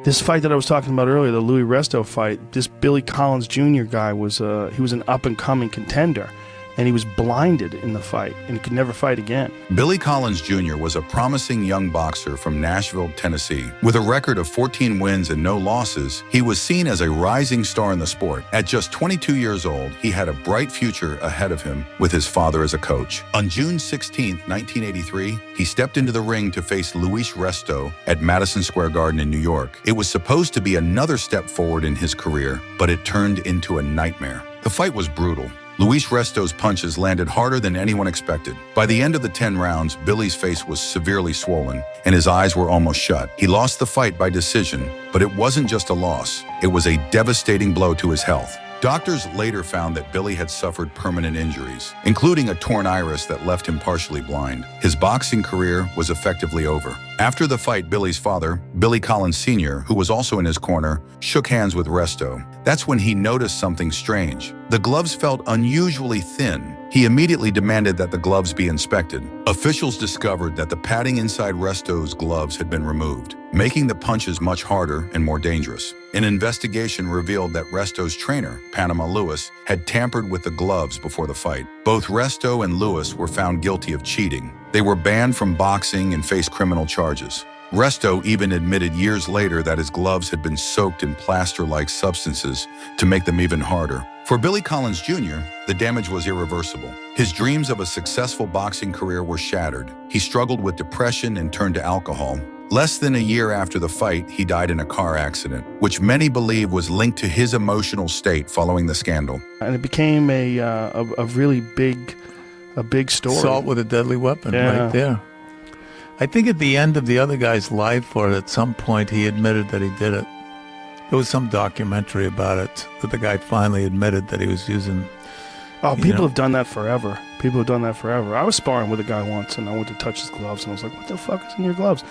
This fight that I was talking about earlier, the Luis Resto fight, this Billy Collins Jr. guy was he was an up-and-coming contender, and he was blinded in the fight, and he could never fight again. Billy Collins Jr. was a promising young boxer from Nashville, Tennessee. With a record of 14 wins and no losses, he was seen as a rising star in the sport. At just 22 years old, he had a bright future ahead of him with his father as a coach. On June 16, 1983, he stepped into the ring to face Luis Resto at Madison Square Garden in New York. It was supposed to be another step forward in his career, but it turned into a nightmare. The fight was brutal. Luis Resto's punches landed harder than anyone expected. By the end of the 10 rounds, Billy's face was severely swollen, and his eyes were almost shut. He lost the fight by decision, but it wasn't just a loss. It was a devastating blow to his health. Doctors later found that Billy had suffered permanent injuries, including a torn iris that left him partially blind. His boxing career was effectively over. After the fight, Billy's father, Billy Collins Sr., who was also in his corner, shook hands with Resto. That's when he noticed something strange. The gloves felt unusually thin. He immediately demanded that the gloves be inspected. Officials discovered that the padding inside Resto's gloves had been removed, making the punches much harder and more dangerous. An investigation revealed that Resto's trainer, Panama Lewis, had tampered with the gloves before the fight. Both Resto and Lewis were found guilty of cheating. They were banned from boxing and faced criminal charges. Resto even admitted years later that his gloves had been soaked in plaster-like substances to make them even harder. For Billy Collins Jr., the damage was irreversible. His dreams of a successful boxing career were shattered. He struggled with depression and turned to alcohol. Less than a year after the fight, he died in a car accident, which many believe was linked to his emotional state following the scandal. And it became a really big story. Assault with a deadly weapon, Yeah. right there. I think at the end of the other guy's life, or at some point, he admitted that he did it. There was some documentary about it, that the guy finally admitted that he was using... Oh, people have done that forever. People have done that forever. I was sparring with a guy once, and I went to touch his gloves, and I was like, what the fuck is in your gloves?